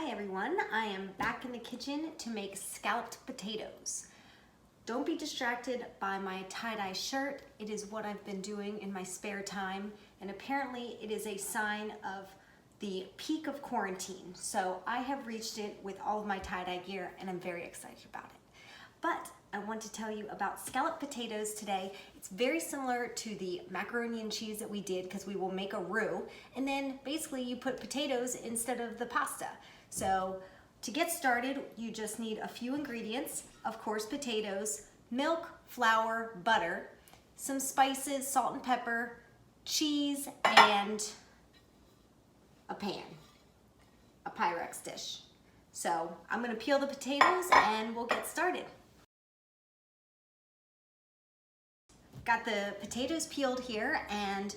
Hi everyone, I am back in the kitchen to make scalloped potatoes. Don't be distracted by my tie-dye shirt. It is what I've been doing in my spare time, and apparently it is a sign of the peak of quarantine. So I have reached it with all of my tie-dye gear and I'm very excited about it. But I want to tell you about scalloped potatoes today. It's very similar to the macaroni and cheese that we did because we will make a roux, and then basically you put potatoes instead of the pasta. So to get started, you just need a few ingredients. Of course, potatoes, milk, flour, butter, some spices, salt and pepper, cheese, and a pan, a Pyrex dish. So I'm gonna peel the potatoes and we'll get started. Got the potatoes peeled here, and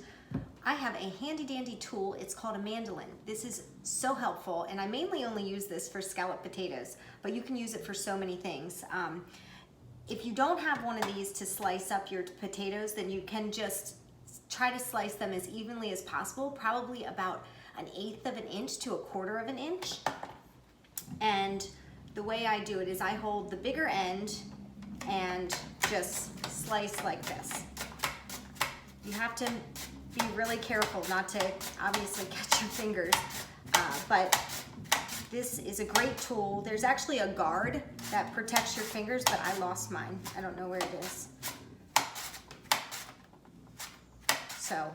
I have a handy dandy tool. It's called a mandolin. This is so helpful, and I mainly only use this for scalloped potatoes, but you can use it for so many things. If you don't have one of these to slice up your potatoes, then you can just try to slice them as evenly as possible, probably about 1/8 of an inch to 1/4 of an inch. And the way I do it is I hold the bigger end and just slice like this. You have to be really careful not to obviously catch your fingers, but this is a great tool. There's actually a guard that protects your fingers, but I lost mine. I don't know where it is. So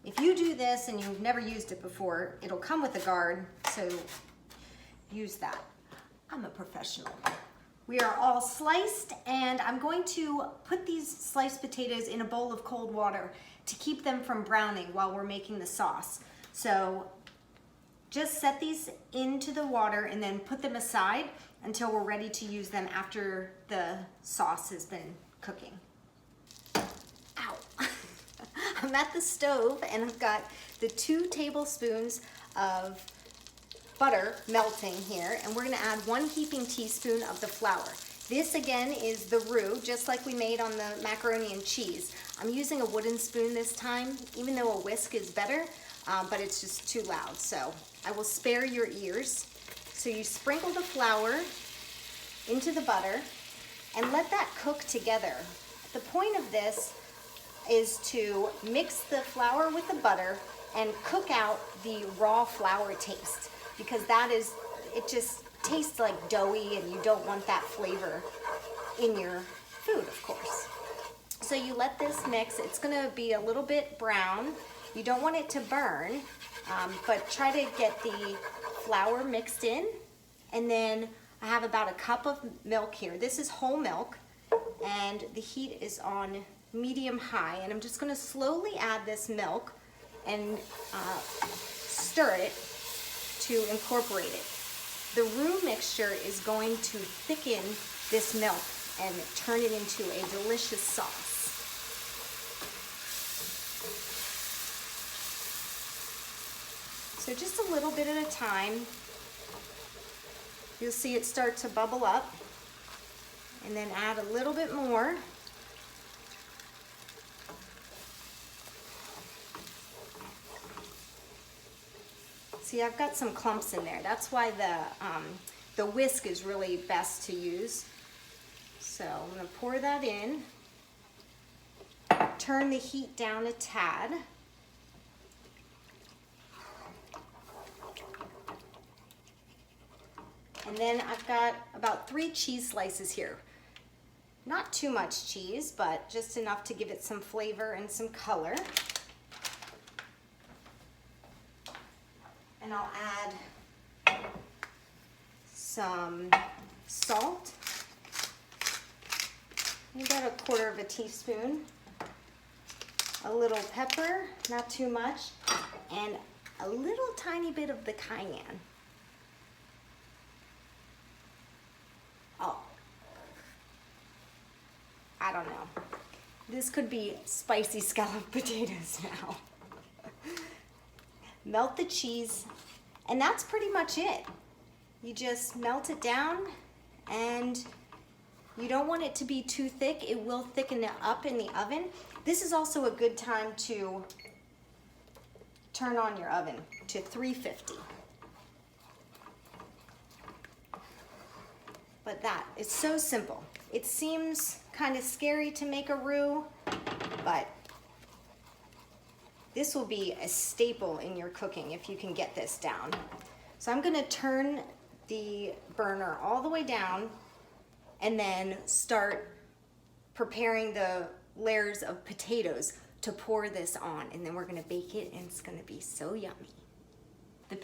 if you do this and you've never used it before, it'll come with a guard, so use that. I'm a professional. We are all sliced, and I'm going to put these sliced potatoes in a bowl of cold water to keep them from browning while we're making the sauce. So just set these into the water and then put them aside until we're ready to use them after the sauce has been cooking. Ow. I'm at the stove and I've got the 2 tablespoons of butter melting here, and we're gonna add 1 heaping teaspoon of the flour. This again is the roux, just like we made on the macaroni and cheese. I'm using a wooden spoon this time, even though a whisk is better, but it's just too loud, so I will spare your ears. So you sprinkle the flour into the butter and let that cook together. The point of this is to mix the flour with the butter and cook out the raw flour taste, because it just tastes like doughy and you don't want that flavor in your food, of course. So you let this mix. It's gonna be a little bit brown. You don't want it to burn, but try to get the flour mixed in. And then I have about 1 cup of milk here. This is whole milk, and the heat is on medium high. And I'm just gonna slowly add this milk and stir it to incorporate it. The roux mixture is going to thicken this milk and turn it into a delicious sauce. So just a little bit at a time. You'll see it start to bubble up, and then add a little bit more. See, I've got some clumps in there. That's why the whisk is really best to use. So I'm gonna pour that in, turn the heat down a tad. And then I've got about 3 cheese slices here. Not too much cheese, but just enough to give it some flavor and some color. And I'll add some salt. About 1/4 of a teaspoon. A little pepper, not too much, and a little tiny bit of the cayenne. Oh, I don't know. This could be spicy scalloped potatoes now. Melt the cheese, and that's pretty much it. You just melt it down, and you don't want it to be too thick. It will thicken it up in the oven. This is also a good time to turn on your oven to 350. But that is so simple. It seems kind of scary to make a roux, but this will be a staple in your cooking if you can get this down. So I'm gonna turn the burner all the way down and then start preparing the layers of potatoes to pour this on, and then we're gonna bake it and it's gonna be so yummy. The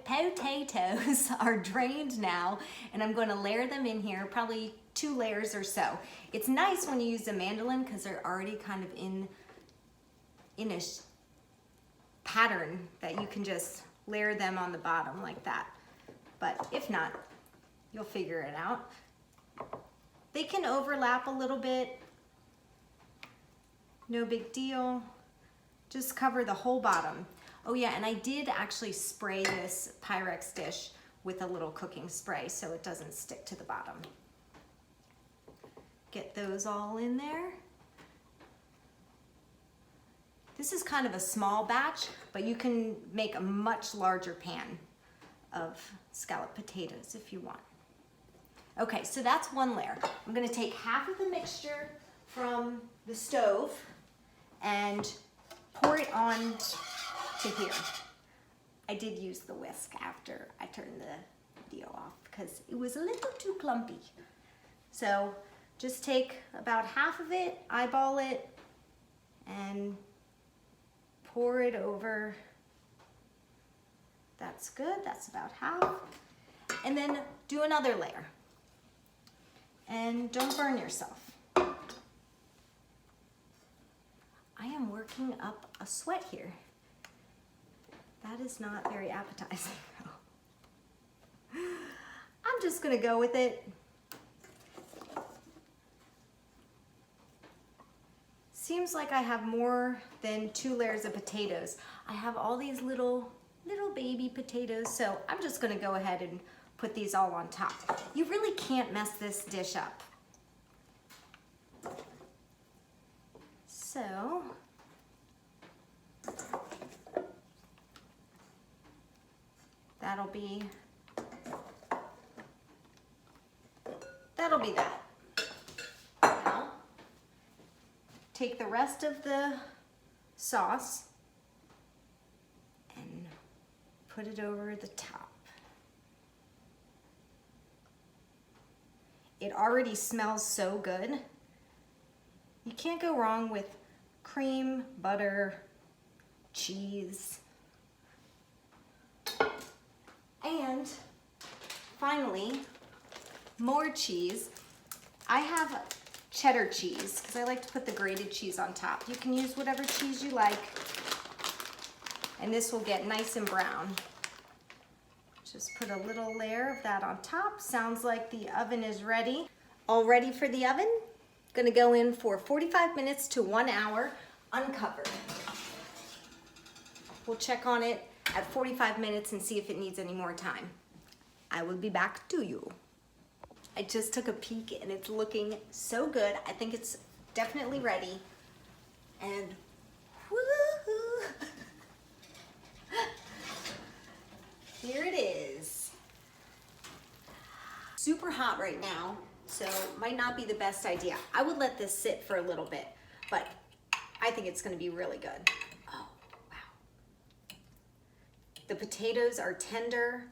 potatoes are drained now, and I'm gonna layer them in here, probably 2 layers or so. It's nice when you use a mandolin because they're already kind of in a pattern that you can just layer them on the bottom like that. But if not, you'll figure it out. They can overlap a little bit. No big deal. Just cover the whole bottom. Oh yeah, and I did actually spray this Pyrex dish with a little cooking spray so it doesn't stick to the bottom. Get those all in there. This is kind of a small batch, but you can make a much larger pan of scalloped potatoes if you want. Okay, so that's one layer. I'm gonna take half of the mixture from the stove and pour it on to here. I did use the whisk after I turned the video off because it was a little too clumpy. So just take about half of it, eyeball it, and pour it over. That's good, that's about half. And then do another layer. And don't burn yourself. I am working up a sweat here. That is not very appetizing. I'm just gonna go with it. Seems like I have more than 2 layers of potatoes. I have all these little baby potatoes, so I'm just gonna go ahead and put these all on top. You really can't mess this dish up. So, that'll be that. Now, take the rest of the sauce and put it over the top. It already smells so good. You can't go wrong with cream, butter, cheese. And finally, more cheese. I have cheddar cheese because I like to put the grated cheese on top. You can use whatever cheese you like, and this will get nice and brown. Just put a little layer of that on top. Sounds like the oven is ready. All ready for the oven? Gonna go in for 45 minutes to 1 hour, uncovered. We'll check on it at 45 minutes and see if it needs any more time. I will be back to you. I just took a peek and it's looking so good. I think it's definitely ready. And woohoo! Here it is. Super hot right now, so might not be the best idea. I would let this sit for a little bit, but I think it's gonna be really good. Oh, wow. The potatoes are tender,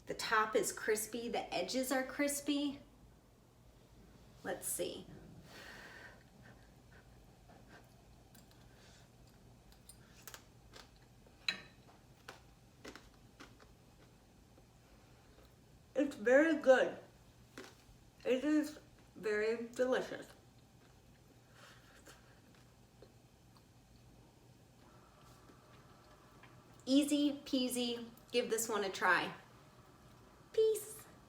the top is crispy, the edges are crispy. Let's see. It's very good. It is very delicious. Easy peasy. Give this one a try.